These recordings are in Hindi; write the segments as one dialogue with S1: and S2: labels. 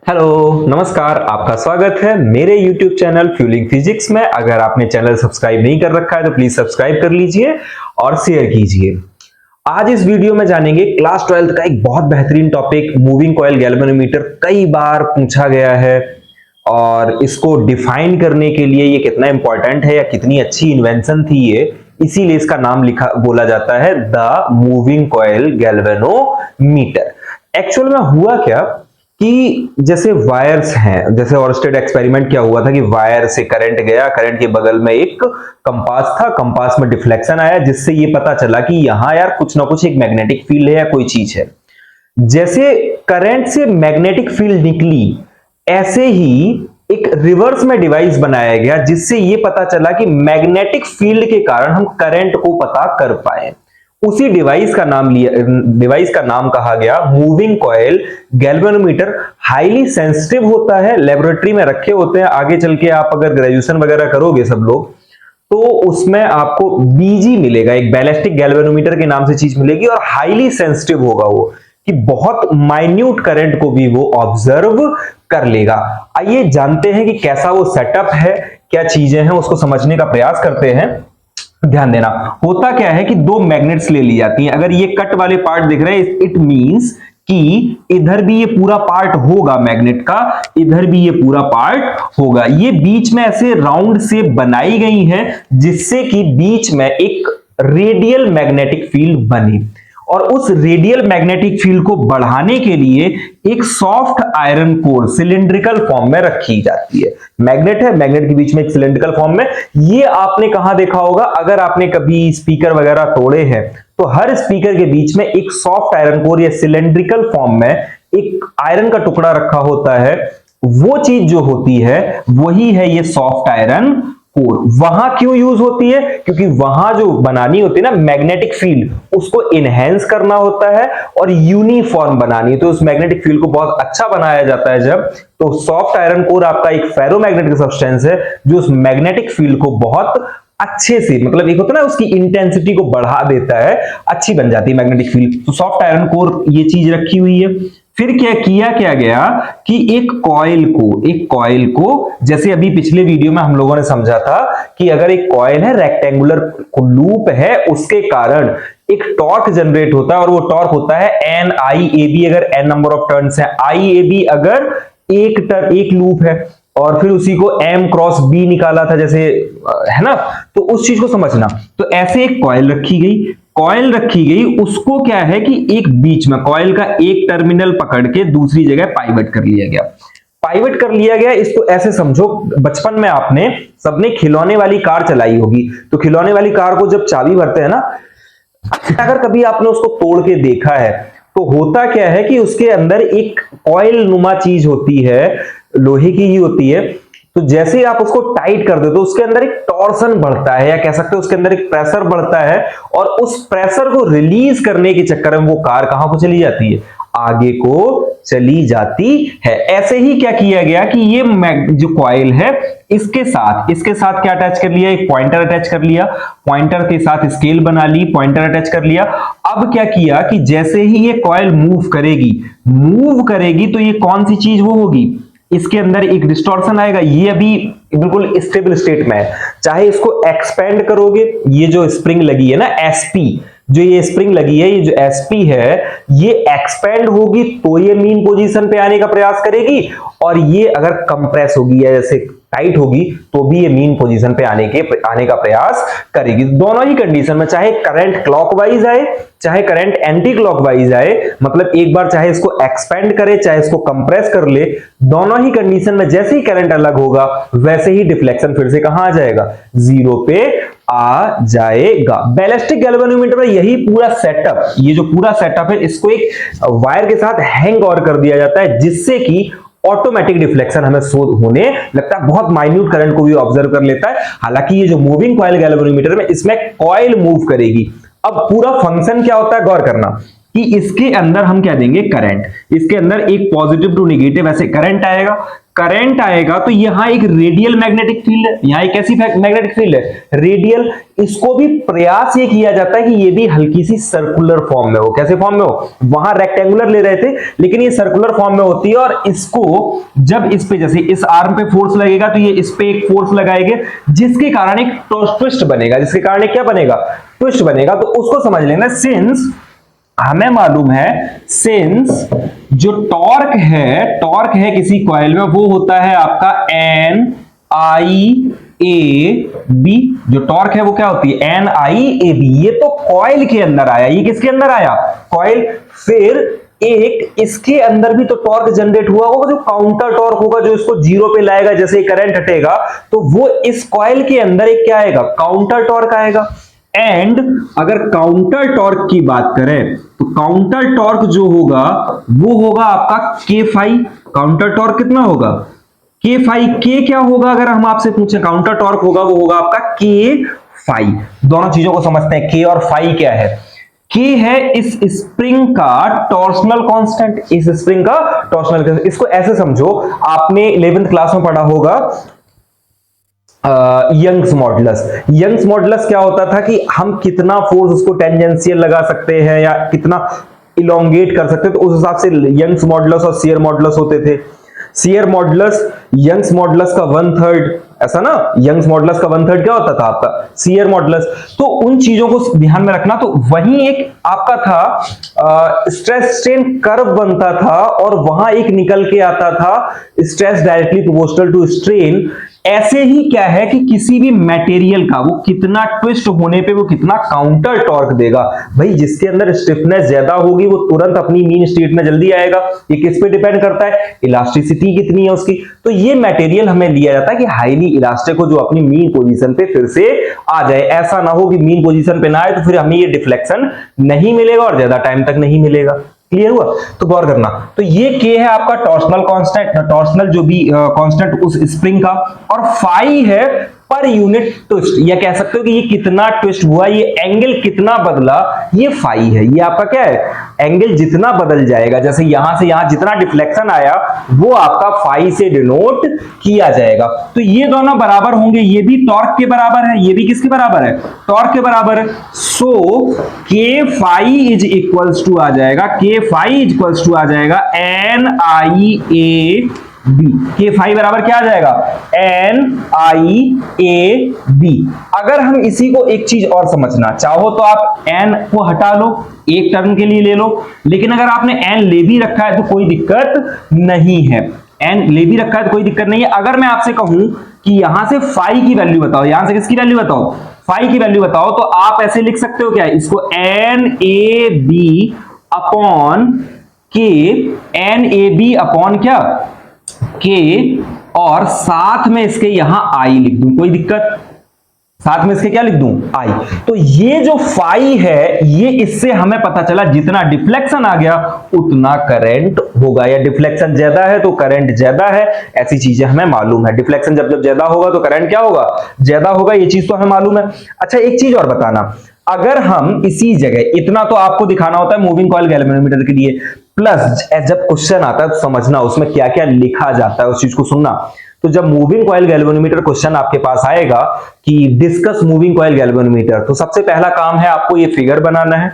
S1: हेलो नमस्कार, आपका स्वागत है मेरे YouTube चैनल फ्यूलिंग फिजिक्स में। अगर आपने चैनल सब्सक्राइब नहीं कर रखा है तो प्लीज सब्सक्राइब कर लीजिए और शेयर कीजिए। आज इस वीडियो में जानेंगे क्लास 12 का एक बहुत बेहतरीन टॉपिक मूविंग कॉइल गैल्वेनोमीटर। कई बार पूछा गया है और इसको डिफाइन करने के लिए ये कितना इंपॉर्टेंट है या कितनी अच्छी इन्वेंशन थी ये, इसीलिए इसका नाम बोला जाता है the moving coil galvanometer. Actual में हुआ क्या कि जैसे वायर्स हैं, जैसे ऑरस्टेड एक्सपेरिमेंट क्या हुआ था कि वायर से करंट गया, करंट के बगल में एक कंपास था, कंपास में डिफ्लेक्शन आया जिससे ये पता चला कि यहां यार कुछ ना कुछ एक मैग्नेटिक फील्ड है या कोई चीज है। जैसे करंट से मैग्नेटिक फील्ड निकली, ऐसे ही एक रिवर्स में डिवाइस बनाया गया जिससे ये पता चला कि मैग्नेटिक फील्ड के कारण हम करंट को पता कर पाए। उसी डिवाइस का नाम कहा गया moving coil galvanometer. Highly sensitive होता है, लेबोरेटरी में रखे होते हैं। आगे चल के आप अगर ग्रेजुएशन वगैरह करोगे सब लोग तो उसमें आपको बीजी मिलेगा, एक बैलिस्टिक गैल्वेनोमीटर के नाम से चीज मिलेगी और हाईली सेंसिटिव होगा वो कि बहुत माइन्यूट करंट को भी वो ऑब्जर्व कर लेगा। आइए जानते हैं कि कैसा वो सेटअप है, क्या चीजें हैं, उसको समझने का प्रयास करते हैं। ध्यान देना, होता क्या है कि दो मैग्नेट्स ले ली जाती हैं। अगर ये कट वाले पार्ट दिख रहे हैं, इट मींस कि इधर भी ये पूरा पार्ट होगा मैग्नेट का, इधर भी ये पूरा पार्ट होगा। ये बीच में ऐसे राउंड से बनाई गई है जिससे कि बीच में एक रेडियल मैग्नेटिक फील्ड बने और उस रेडियल मैग्नेटिक फील्ड को बढ़ाने के लिए एक soft iron core cylindrical form में रखी जाती है। मैग्नेट है, मैग्नेट के बीच में एक सिलिंड्रिकल फॉर्म में। ये आपने कहां देखा होगा, अगर आपने कभी स्पीकर वगैरह तोड़े हैं तो हर स्पीकर के बीच में एक सॉफ्ट आयरन कोर या सिलिंड्रिकल फॉर्म में एक आयरन का टुकड़ा रखा होता है। वो चीज जो होती है वही है ये सॉफ्ट आयरन कोर। वहां क्यों यूज होती है? क्योंकि वहां जो बनानी होती है ना मैग्नेटिक फील्ड, उसको इनहेंस करना होता है और यूनिफॉर्म बनानी है। तो उस मैग्नेटिक फील्ड को बहुत अच्छा बनाया जाता है जब, तो सॉफ्ट आयरन कोर आपका एक फेरोमैग्नेटिक सब्सटेंस है जो उस मैग्नेटिक फील्ड को बहुत अच्छे से, मतलब एक होता है ना उसकी इंटेंसिटी को बढ़ा देता है, अच्छी बन जाती है मैग्नेटिक फील्ड। तो सॉफ्ट आयरन कोर ये चीज रखी हुई है। फिर क्या गया कि एक कॉइल को जैसे अभी पिछले वीडियो में हम लोगों ने समझा था कि अगर एक कॉइल है, रेक्टेंगुलर लूप है, उसके कारण एक टॉर्क जनरेट होता है और वो टॉर्क होता है NIAB। अगर n नंबर ऑफ टर्न्स है, IAB अगर एक लूप है, और फिर उसी को M क्रॉस B निकाला था जैसे, है ना। तो उस चीज को समझना। तो ऐसे एक कॉइल रखी गई, उसको क्या है कि एक बीच में कॉइल का एक टर्मिनल पकड़ के दूसरी जगह पाइवट कर लिया गया। इसको ऐसे समझो, बचपन में आपने सबने खिलौने वाली कार चलाई होगी, तो खिलौने वाली कार को जब चाबी भरते हैं ना, अगर कभी आपने उसको तोड़ के देखा है तो होता क्या है कि उसके अंदर एक कॉइल नुमा चीज होती है, लोहे की ही होती है। तो जैसे ही आप उसको टाइट कर दो तो उसके अंदर एक टॉर्सन बढ़ता है, या कह सकते हो उसके अंदर एक प्रेशर बढ़ता है, और उस प्रेशर को रिलीज करने के चक्कर में वो कार कहां को चली जाती है, आगे को चली जाती है। ऐसे ही क्या किया गया कि ये जो कॉइल है इसके साथ क्या अटैच कर लिया, एक पॉइंटर अटैच कर लिया, पॉइंटर के साथ स्केल बना ली, पॉइंटर अटैच कर लिया। अब क्या किया कि जैसे ही ये कॉइल मूव करेगी तो ये कौन सी चीज वो होगी, इसके अंदर एक डिस्टॉर्शन आएगा। ये अभी बिल्कुल स्टेबल स्टेट में है, चाहे इसको एक्सपेंड करोगे, ये जो स्प्रिंग लगी है ना SP, जो ये स्प्रिंग लगी है, ये जो SP है, ये एक्सपेंड होगी तो ये मीन पोजीशन पे आने का प्रयास करेगी, और ये अगर कंप्रेस होगी या जैसे टाइट होगी तो भी ये मीन पोजीशन पे आने का प्रयास करेगी। दोनों ही कंडीशन में, चाहे करंट क्लॉकवाइज आए चाहे करंट एंटी क्लॉकवाइज आए, मतलब एक बार चाहे इसको एक्सपेंड करे चाहे इसको कंप्रेस कर ले, दोनों ही कंडीशन में जैसे ही करंट अलग होगा वैसे ही डिफ्लेक्शन फिर से कहां आ जाएगा, 0 पे आ जाएगा। बैलिस्टिक गैल्वेनोमीटर में यही पूरा सेटअप, ये जो पूरा सेटअप है, इसको एक वायर के साथ हैंग और कर दिया जाता है जिससे कि ऑटोमेटिक डिफ्लेक्शन हमें शोध होने लगता है, बहुत माइन्यूट करंट को भी ऑब्जर्व कर लेता है। हालांकि ये जो मूविंग कॉइल गैल्वेनोमीटर में, इसमें कॉइल मूव करेगी। अब पूरा फंक्शन क्या होता है, गौर करना कि इसके अंदर हम क्या देंगे, करंट। इसके अंदर एक पॉजिटिव टू नेगेटिव ऐसे करंट आएगा। करंट आएगा तो यहां एक रेडियल मैग्नेटिक फील्ड है, यहां एक कैसी मैग्नेटिक फील्ड है, रेडियल। इसको भी प्रयास ये किया जाता है कि ये भी हल्की सी सर्कुलर फॉर्म में हो। कैसे फॉर्म में हो, वहां रेक्टेंगुलर ले रहे थे लेकिन ये सर्कुलर फॉर्म में होती है, और इसको जब इस पे जैसे इस आर्म पे फोर्स लगेगा तो ये इस पे एक फोर्स लगाएंगे जिसके कारण एक ट्विस्ट बनेगा, जिसके कारण एक क्या बनेगा, ट्विस्ट बनेगा। तो उसको समझ लेना, सिंस हमें मालूम है, सिंस जो टॉर्क है किसी कॉइल में वो होता है आपका एन आई ए बी। जो टॉर्क है वो क्या होती है, एन आई ए बी। ये तो कॉइल के अंदर आया, ये किसके अंदर आया, कॉइल। फिर एक इसके अंदर भी तो टॉर्क जनरेट हुआ होगा, जो काउंटर टॉर्क होगा, जो इसको जीरो पे लाएगा जैसे करंट हटेगा, तो वो इस कॉइल के अंदर एक क्या आएगा, काउंटर टॉर्क आएगा। एंड अगर काउंटर टॉर्क की बात करें तो काउंटर टॉर्क जो होगा वो होगा आपका के फाई। काउंटर टॉर्क कितना होगा, के फाई। के क्या होगा, अगर हम आपसे पूछें काउंटर टॉर्क होगा वो होगा आपका के फाई। दोनों चीजों को समझते हैं, के और फाई क्या है। के है इस स्प्रिंग का टॉर्सनल कांस्टेंट, इस स्प्रिंग का टॉर्सनल कांस्टेंट। इसको ऐसे समझो, आपने 11th क्लास में पढ़ा होगा यंग्स मॉडुलस। यंग्स मॉडुलस क्या होता था कि हम कितना फोर्स उसको टेंजेंशियल लगा सकते हैं या कितना इलोंगेट कर सकते हैं, तो उस हिसाब से यंग्स मॉडुलस और शियर मॉडुलस होते थे। शियर मॉडुलस यंग्स मॉडुलस का 1/3, ऐसा ना, यंग्स मॉडुलस का 1/3 क्या होता था आपका, शियर मॉडुलस। तो उन चीजों को ध्यान में रखना। तो वहीं एक आपका था स्ट्रेस स्ट्रेन कर्व बनता था और वहां एक निकल के आता था stress directly proportional to strain. ऐसे ही क्या है कि किसी भी मटेरियल का वो कितना ट्विस्ट होने पे वो कितना काउंटर टॉर्क देगा। भाई जिसके अंदर स्टिफनेस ज्यादा होगी वो तुरंत अपनी मीन स्टेट में जल्दी आएगा। ये किस पे डिपेंड करता है, इलास्टिसिटी कितनी है उसकी। तो ये मटेरियल हमें लिया जाता है कि हाईली इलास्टिक हो, जो अपनी मीन पोजीशन पे फिर से आ जाए। ऐसा ना हो कि मीन पोजीशन पे ना आए तो फिर हमें ये डिफ्लेक्शन नहीं मिलेगा और ज्यादा टाइम तक नहीं मिलेगा। क्लियर हुआ, तो गौर करना। तो ये के है आपका टॉर्सनल कांस्टेंट, टॉर्सनल जो भी कांस्टेंट उस स्प्रिंग का, और फाई है पर यूनिट ट्विस्ट, या कह सकते हो कि ये कितना ट्विस्ट हुआ, ये एंगल कितना बदला, ये फाई है। ये आपका क्या है, एंगल जितना बदल जाएगा, जैसे यहां से यहां जितना डिफ्लेक्शन आया वो आपका फाई से डिनोट किया जाएगा। तो ये दोनों बराबर होंगे, ये भी टॉर्क के बराबर है, ये भी किसके बराबर है, टॉर्क के बराबर है। सो के फाई इज इक्वल्स टू आ जाएगा, के फाई इज इक्वल्स टू आ जाएगा एन आई ए बी। के फाई बराबर क्या आ जाएगा, एन आई ए बी। अगर हम इसी को एक चीज और समझना चाहो तो आप एन को हटा लो, एक टर्म के लिए ले लो, लेकिन अगर आपने एन ले भी रखा है तो कोई दिक्कत नहीं है। एन ले भी रखा है तो कोई दिक्कत नहीं है। अगर मैं आपसे कहूं कि यहां से फाई की वैल्यू बताओ, यहां से किसकी वैल्यू बताओ, फाई की वैल्यू बताओ, तो आप ऐसे लिख सकते हो क्या, इसको एन ए बी अपॉन के, एन ए बी अपॉन क्या, के, और साथ में इसके यहां आई लिख दूं, कोई दिक्कत, साथ में इसके क्या लिख दूं, आई। तो ये जो फाई है, ये इससे हमें पता चला जितना डिफ्लेक्शन आ गया उतना करंट होगा, या डिफ्लेक्शन ज्यादा है तो करंट ज्यादा है, ऐसी चीजें हमें मालूम है। डिफ्लेक्शन जब जब ज्यादा होगा तो करंट क्या होगा, ज्यादा होगा, ये चीज तो हमें मालूम है। अच्छा एक चीज और बताना, अगर हम इसी जगह, इतना तो आपको दिखाना होता है मूविंग कॉइल गैल्वेनोमीटर के लिए, प्लस जब क्वेश्चन आता है तो समझना उसमें क्या क्या लिखा जाता है, उस चीज को सुनना। तो जब मूविंग कॉइल गैल्वेनोमीटर क्वेश्चन आपके पास आएगा कि डिस्कस मूविंग कॉइल गैल्वेनोमीटर, तो सबसे पहला काम है आपको ये फिगर बनाना है,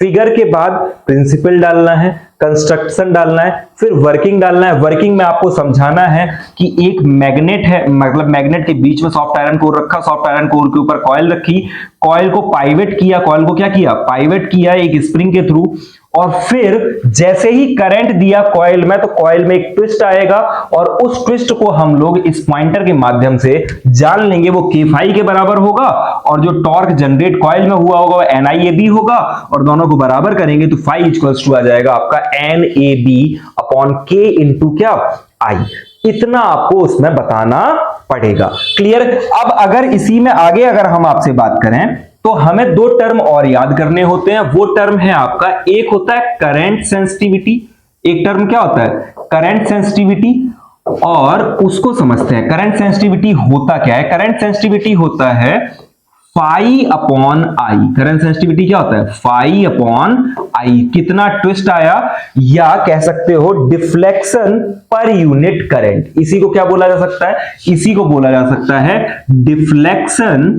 S1: फिगर के बाद प्रिंसिपल डालना है, कंस्ट्रक्शन डालना है, फिर वर्किंग डालना है। वर्किंग में आपको समझाना है कि एक मैग्नेट है, मतलब मैग्नेट के बीच में सॉफ्ट आयरन कोर रखा, सॉफ्ट आयरन कोर के ऊपर कॉइल रखी, कॉइल को पाइवेट किया, कॉइल को क्या किया, पाइवेट किया एक स्प्रिंग के थ्रू, और फिर जैसे ही करंट दिया कॉइल में तो कॉइल में एक ट्विस्ट आएगा, और उस ट्विस्ट को हम लोग इस पॉइंटर के माध्यम से जान लेंगे, वो के फाई के बराबर होगा, और जो टॉर्क जनरेट कॉइल में हुआ होगा वो एन आई ए बी होगा, और दोनों को बराबर करेंगे तो फाई इक्वल्स टू आ जाएगा आपका N A B upon K into क्या, आई। इतना आपको उसमें बताना पड़ेगा। क्लियर। अब अगर इसी में आगे अगर हम आपसे बात करें तो हमें दो टर्म और याद करने होते हैं। वो टर्म है आपका, एक होता है करंट सेंसिटिविटी, एक टर्म क्या होता है, करंट सेंसिटिविटी, और उसको समझते हैं। करंट सेंसिटिविटी होता क्या है, करंट सेंसिटिविटी होता है phi upon I. Current sensitivity क्या होता है? Phi upon I. कितना ट्विस्ट आया, या कह सकते हो डिफ्लेक्शन पर यूनिट करंट। इसी को क्या बोला जा सकता है? इसी को बोला जा सकता है deflection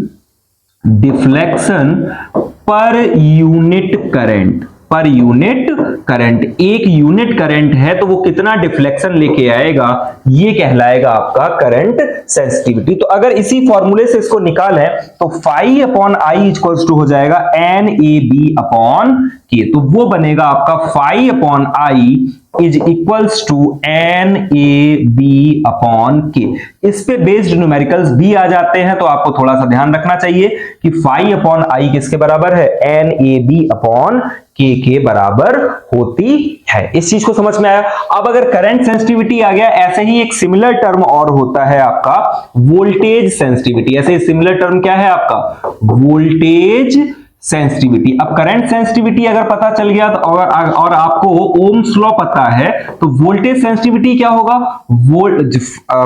S1: per unit current. Per unit current, एक यूनिट करंट है तो वो कितना डिफ्लेक्शन लेके आएगा, ये कहलाएगा आपका करंट सेंसिटिविटी। तो अगर इसी फॉर्मूले से इसको निकालें तो phi upon I equals to हो जाएगा N A B upon K. तो वो बनेगा आपका phi upon I is equals to N A B upon K. इस पे बेस्ड न्यूमेरिकल्स भी आ जाते हैं, तो आपको थोड़ा सा ध्यान रखना चाहिए कि फाई अपॉन आई किसके बराबर है? एन ए बी अपॉन के बराबर होती है। इस चीज को समझ में आया। अब अगर करंट सेंसिटिविटी आ गया, ऐसे ही एक सिमिलर टर्म और होता है आपका वोल्टेज सेंसिटिविटी। ऐसे सिमिलर टर्म क्या है आपका? Voltage sensitivity. अब करंट सेंसिटिविटी अगर पता चल गया तो और आपको ओम्स लॉ पता है, तो वोल्टेज सेंसिटिविटी क्या होगा?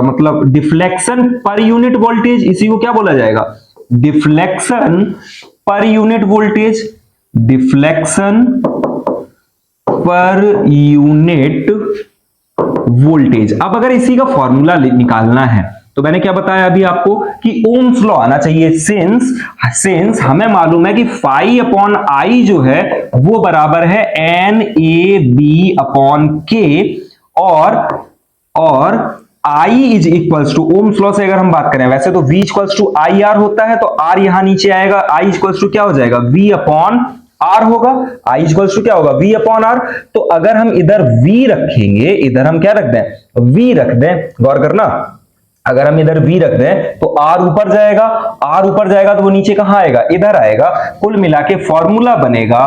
S1: मतलब डिफ्लेक्शन पर यूनिट वोल्टेज। इसी को क्या बोला जाएगा? Deflection per unit voltage. Deflection per unit voltage. अब अगर इसी का फॉर्मूला निकालना है तो मैंने क्या बताया अभी आपको कि ओम्स लॉ आना चाहिए। सिंस हमें मालूम है कि फाई अपॉन आई जो है वो बराबर है एन ए बी अपॉन के, और I is equals to, Ohm's law से अगर हम बात करें, वैसे तो V equals to I R होता है, तो R यहां नीचे आएगा, I इक्वल्स टू क्या हो जाएगा? V अपॉन R होगा। I इक्वल्स टू क्या होगा? V upon R। तो अगर हम इधर V रखेंगे, इधर हम क्या रख दें? V रख दें। गौर करना, अगर हम इधर V रख दें तो R ऊपर जाएगा, R ऊपर जाएगा तो वो नीचे कहां आएगा? इधर आएगा। कुल मिला के फॉर्मूला बनेगा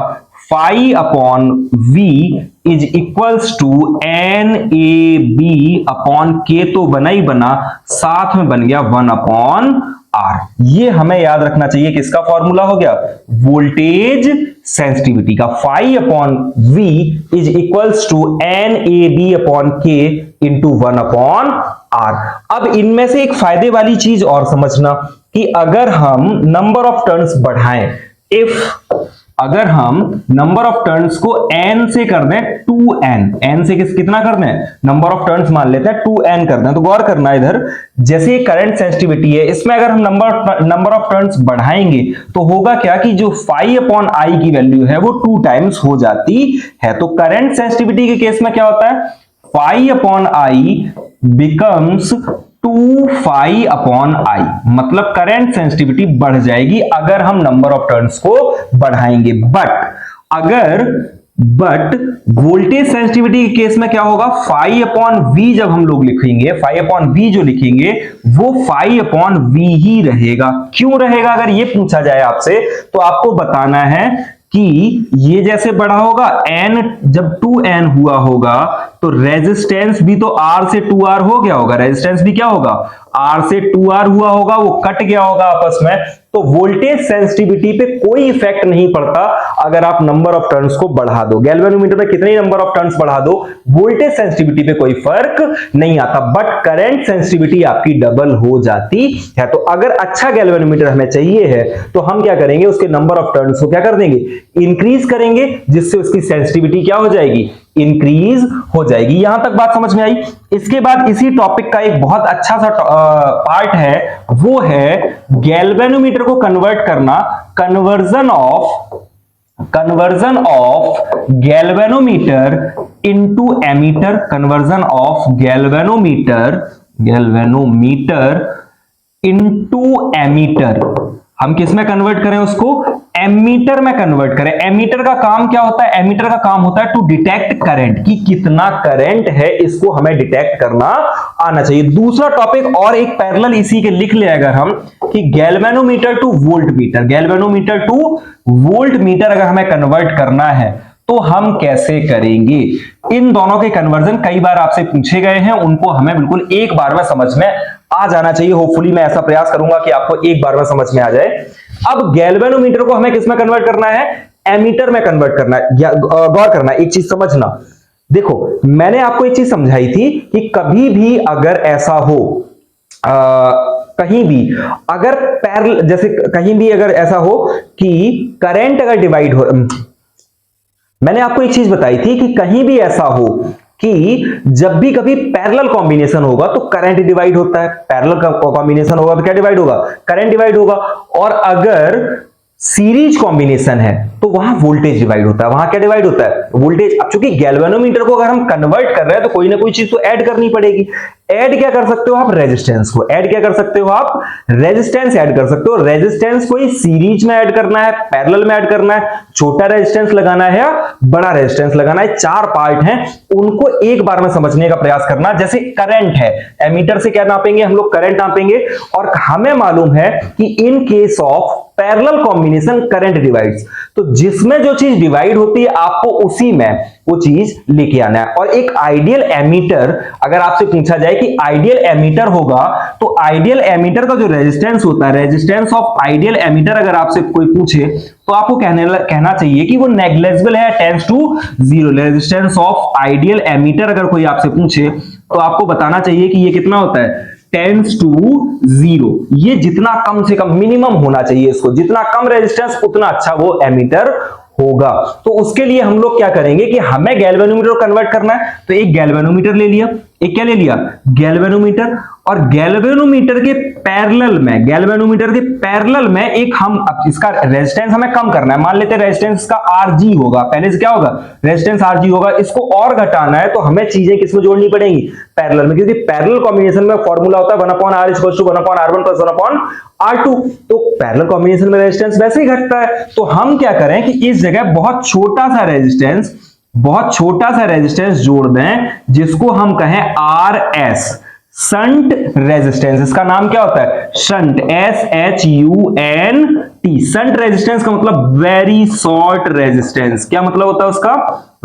S1: phi upon V is equals to N A B upon K. तो बना ही बना, साथ में बन गया 1 अपॉन R। ये हमें याद रखना चाहिए, किसका फॉर्मूला हो गया? वोल्टेज सेंसिटिविटी का। Phi upon V is equals to N A B upon K into 1 upon R। अब इनमें से एक फायदे वाली चीज और समझना कि अगर हम नंबर ऑफ टर्न्स बढ़ाएं, अगर हम नंबर ऑफ टर्न्स को n से कर दें 2n, n से कितना कर दें? नंबर ऑफ टर्न्स मान लेते हैं 2n कर दें। तो गौर करना, इधर जैसे करंट सेंसिटिविटी है, इसमें अगर हम नंबर ऑफ टर्न्स बढ़ाएंगे तो होगा क्या कि जो फाई अपॉन आई की वैल्यू है वो 2 टाइम्स हो जाती है। तो करंट सेंसिटिविटी के केस में क्या होता है? Phi upon I becomes 2 phi upon I, मतलब करंट सेंसिटिविटी बढ़ जाएगी अगर हम नंबर ऑफ टर्न्स को बढ़ाएंगे। बट वोल्टेज सेंसिटिविटी के केस में क्या होगा? फाई अपॉन वी जब हम लोग लिखेंगे, फाई अपॉन वी जो लिखेंगे वो फाई अपॉन वी ही रहेगा। क्यों रहेगा? अगर ये पूछा जाए आपसे तो आपको बताना है कि ये जैसे बढ़ा होगा, n जब 2n हुआ होगा तो रेजिस्टेंस भी तो R से 2R हो गया होगा। रेजिस्टेंस भी क्या होगा? R से 2R हुआ होगा, वो कट गया होगा आपस में। तो वोल्टेज सेंसिटिविटी पे कोई इफेक्ट नहीं पड़ता अगर आप नंबर ऑफ टर्न्स को बढ़ा दो। गैल्वेनोमीटर पे कितने नंबर ऑफ टर्न्स बढ़ा दो, वोल्टेज सेंसिटिविटी पे कोई फर्क नहीं आता। बट करंट सेंसिटिविटी आपकी डबल हो जाती है। तो अगर अच्छा गैल्वेनोमीटर हमें चाहिए है तो हम क्या करेंगे? उसके नंबर ऑफ टर्न्स को क्या कर देंगे? इंक्रीज करेंगे, जिससे उसकी सेंसिटिविटी क्या हो जाएगी? इंक्रीज हो जाएगी। यहां तक बात समझ में आई। इसके बाद इसी टॉपिक का एक बहुत अच्छा सा पार्ट है, वो है गैल्वेनोमीटर को कन्वर्ट करना। Conversion of galvanometer into ammeter. Conversion of galvanometer into ammeter. हम किस में कन्वर्ट करें उसको? एमीटर में कन्वर्ट करें। एमीटर का काम क्या होता है? एमीटर का काम होता है टू डिटेक्ट करंट, कि कितना करंट है इसको हमें डिटेक्ट करना आना चाहिए। दूसरा टॉपिक और एक पैरेलल इसी के लिख ले अगर हम, कि galvanometer two volt meter. Galvanometer two volt meter अगर हमें कन्वर्ट करना है तो हम कैसे करेंगे? इन दोनों के कन्वर्जन कई बार आपसे पूछे गए हैं, उनको हमें बिल्कुल एक बार में समझ में आ जाना चाहिए। होपफुली मैं ऐसा प्रयास करूंगा कि आपको एक बार में समझ में आ जाए। अब गैल्वेनोमीटर को हमें किसमें कन्वर्ट करना है? एमीटर में कन्वर्ट करना है। गौर करना, एक चीज समझना। देखो, मैंने आपको एक चीज समझाई थी कि कभी भी अगर ऐसा हो, कहीं भी अगर पैरेलल, जैसे कहीं भी अगर ऐसा हो कि करंट अगर डिवाइड हो, मैंने आपको एक चीज बताई थी कि कहीं भी ऐसा हो कि जब भी कभी पैरेलल कॉम्बिनेशन होगा तो करंट डिवाइड होता है, पैरेलल कॉम्बिनेशन होगा तो क्या डिवाइड होगा, करंट डिवाइड होगा। और अगर सीरीज कॉम्बिनेशन है तो वहां वोल्टेज डिवाइड होता है, वहां क्या डिवाइड होता है, वोल्टेज। अब चूंकि गैल्वेनोमीटर को अगर हम कन्वर्ट कर रहे हैं तो कोई ना कोई चीज तो ऐड करनी पड़ेगी। ऐड क्या कर सकते हो आप, रेजिस्टेंस को ऐड क्या कर सकते हो आप, रेजिस्टेंस ऐड कर सकते हो। रेजिस्टेंस को सीरीज में ऐड करना है, पैरेलल में ऐड करना है, छोटा रेजिस्टेंस लगाना है या बड़ा रेजिस्टेंस लगाना है, चार पार्ट हैं, उनको एक बार में समझने का प्रयास करना। जैसे करंट है, एमीटर से क्या नापेंगे हम लोग, करंट नापेंगे, और हमें मालूम है कि in case of parallel combination current divides, तो जिसमें जो चीज डिवाइड होती है आपको उसी में वो चीज लेके आना है। और एक आइडियल एमीटर, अगर आपसे पूछा जाए कि आइडियल एमीटर होगा तो आइडियल एमीटर का जो रेजिस्टेंस होता है, रेजिस्टेंस ऑफ आइडियल एमीटर अगर आपसे कोई पूछे तो आपको कहना चाहिए कि वो नेग्लिजिबल है, tends to zero. Resistance of ideal ammeter अगर कोई आपसे पूछे तो आपको बताना चाहिए कि ये कितना होता है, टेंड्स टू जीरो। ये जितना कम से कम मिनिमम होना चाहिए, इसको जितना कम रेजिस्टेंस उतना अच्छा वो एमीटर होगा। तो उसके लिए हम लोग क्या करेंगे कि हमें गैल्वेनोमीटर को कन्वर्ट करना है, तो एक गैल्वेनोमीटर ले लिया, एक क्या ले लिया, गैल्वेनोमीटर। और गैल्वेनोमीटर के पैरेलल में, गैल्वेनोमीटर के पैरेलल में एक हम, अब इसका रेजिस्टेंस हमें कम करना है, मान लेते हैं रेजिस्टेंस का Rg होगा, पहले से क्या होगा, रेजिस्टेंस Rg होगा, इसको और घटाना है तो हमें चीजें किसमें जोड़नी पड़ेंगी, पैरेलल में, क्योंकि पैरेलल कॉम्बिनेशन में फॉर्मूला होता है 1/r = 1/r1 + 1/r2। तो पैरेलल कॉम्बिनेशन में रेजिस्टेंस वैसे ही घटता है, तो हम क्या करें कि इस जगह बहुत छोटा सा रेजिस्टेंस जोड़ दें जिसको हम कहें RS, शंट रेजिस्टेंस। इसका नाम क्या होता है, शंट, SHUNT। शंट रेजिस्टेंस का मतलब वेरी शॉर्ट रेजिस्टेंस। क्या मतलब होता है उसका,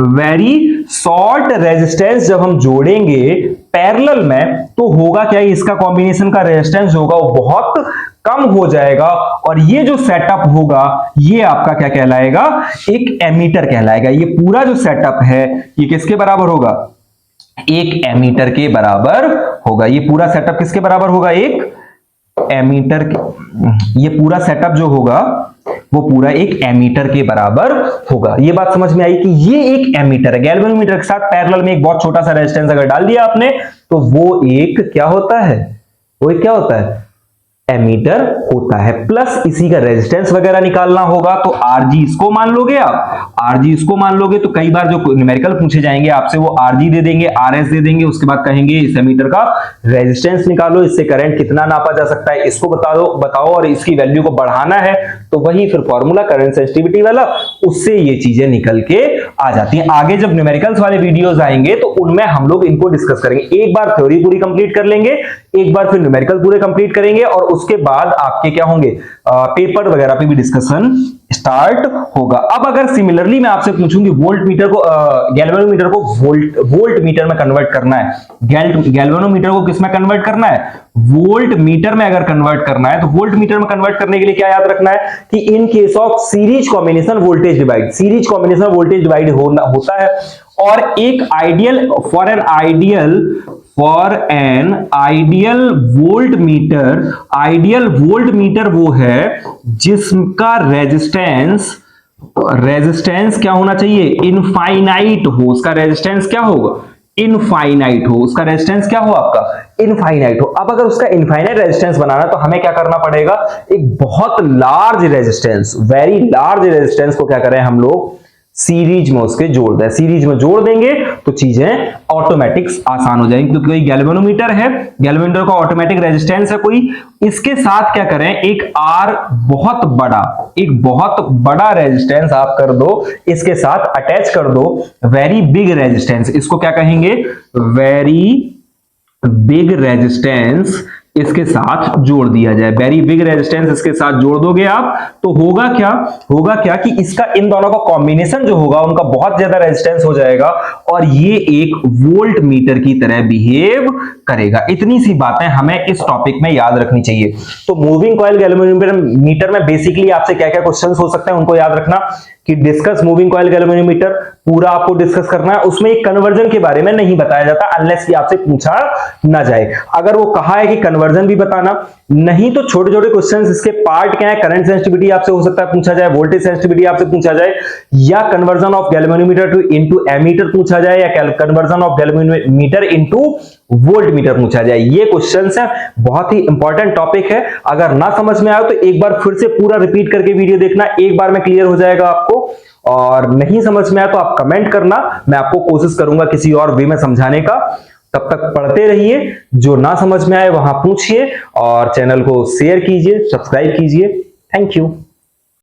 S1: वेरी शॉर्ट रेजिस्टेंस। जब हम जोड़ेंगे पैरेलल में तो होगा क्या, इसका कॉम्बिनेशन का रेजिस्टेंस होगा वो बहुत कम हो जाएगा, और ये जो सेटअप होगा ये आपका क्या कहलाएगा, एक एमीटर कहलाएगा। ये पूरा जो सेटअप है ये किसके बराबर होगा, एक एमीटर के बराबर होगा। ये पूरा सेटअप किसके बराबर होगा, एक एमीटर के। ये पूरा सेटअप जो होगा वो पूरा एक एमीटर के बराबर होगा। ये बात समझ में आई कि ये एक एमीटर है। गैल्वेनोमीटर के साथ पैरेलल में एक बहुत छोटा सा रेजिस्टेंस अगर डाल दिया आपने तो वो एक क्या होता है, वो एक क्या होता है, एमीटर होता है। प्लस इसी का रेजिस्टेंस वगैरह निकालना होगा तो Rg इसको मान लोगे आप, Rg इसको मान लोगे तो कई बार जो न्यूमेरिकल पूछे जाएंगे आपसे वो Rg दे देंगे, Rs दे देंगे, उसके बाद कहेंगे इस एमीटर का रेजिस्टेंस निकालो, इससे करंट कितना नापा जा सकता है इसको बताओ और इसकी वैल्यू को बढ़ाना है तो वही फिर फॉर्मूला करंट सेंसिटिविटी वाला, उससे ये चीजें निकल के आ जाती हैं। आगे जब न्यूमेरिकल्स वाले वीडियोस आएंगे तो उनमें हम लोग इनको डिस्कस करेंगे। एक बार थ्योरी पूरी कंप्लीट कर लेंगे, एक बार फिर न्यूमेरिकल पूरे कंप्लीट करेंगे, और उसके बाद आपके क्या होंगे, पेपर वगैरह पे भी डिस्कशन स्टार्ट होगा। अब अगर सिमिलरली मैं आपसे पूछूंगी वोल्ट मीटर को, गैल्वेनोमीटर को वोल्ट मीटर में कन्वर्ट करना है, गैल्वेनोमीटर को किस में कन्वर्ट करना है, वोल्ट मीटर में अगर कन्वर्ट करना है तो वोल्ट मीटर में कन्वर्ट करने के लिए क्या याद रखना है कि in case of series combination voltage divide, series combination voltage divide होता है। और एक ideal for an ideal volt meter वो है जिसका रेजिस्टेंस क्या होना चाहिए, इनफाइनाइट हो। उसका रेजिस्टेंस क्या होगा, इनफाइनाइट हो। उसका रेजिस्टेंस क्या हो आपका, इनफाइनाइट हो। अब अगर उसका इनफाइनाइट रेजिस्टेंस बनाना तो हमें क्या करना पड़ेगा, एक बहुत large resistance, very large resistance को क्या करें हम लोग, सीरीज में उसके जोड़ दें। सीरीज में जोड़ देंगे तो चीजें ऑटोमेटिक आसान हो जाएंगी, क्योंकि गैल्वेनोमीटर है, गैल्वेनोमीटर का ऑटोमेटिक रेजिस्टेंस है कोई, इसके साथ क्या करें, एक बहुत बड़ा रेजिस्टेंस आप कर दो, इसके साथ अटैच कर दो वेरी बिग रेजिस्टेंस। इसको क्या कहेंगे, वेरी बिग रेजिस्टेंस इसके साथ जोड़ दिया जाए। वेरी बिग रेजिस्टेंस इसके साथ जोड़ दोगे आप तो होगा क्या कि इसका, इन दोनों का कॉम्बिनेशन जो होगा उनका बहुत ज्यादा रेजिस्टेंस हो जाएगा और ये एक वोल्ट मीटर की तरह बिहेव करेगा। इतनी सी बातें हमें इस टॉपिक में याद रखनी चाहिए। तो मूविंग कॉइल गैल्वेनोमीटर में बेसिकली आपसे क्या क्या क्वेश्चंस हो सकते हैं उनको याद रखना कि डिस्कस मूविंग कॉइल गैल्वेनोमीटर, पूरा आपको डिस्कस करना है। उसमें एक कन्वर्जन के बारे में नहीं बताया जाता अनलेस कि आपसे पूछा ना जाए। अगर वो कहा है कि कन्वर्जन भी बताना, नहीं तो छोटे छोटे क्वेश्चंस इसके पार्ट क्या है, करंट सेंसिटिविटी आपसे हो सकता है पूछा जाए, वोल्टेज सेंसिटिविटी आपसे पूछा जाए, या conversion of galvanometer to into ammeter पूछा जाए, या conversion of galvanometer into volt meter पूछा जाए। ये क्वेश्चंस है, बहुत ही इंपॉर्टेंट टॉपिक है। अगर ना समझ में आए तो एक बार फिर से पूरा रिपीट करके वीडियो देखना, एक बार में क्लियर हो जाएगा आपको। और नहीं समझ में आया तो आप कमेंट करना, मैं आपको कोशिश करूंगा किसी और वे में समझाने का। तब तक पढ़ते रहिए, जो ना समझ में आए वहां पूछिए, और चैनल को शेयर कीजिए, सब्सक्राइब कीजिए। Thank you.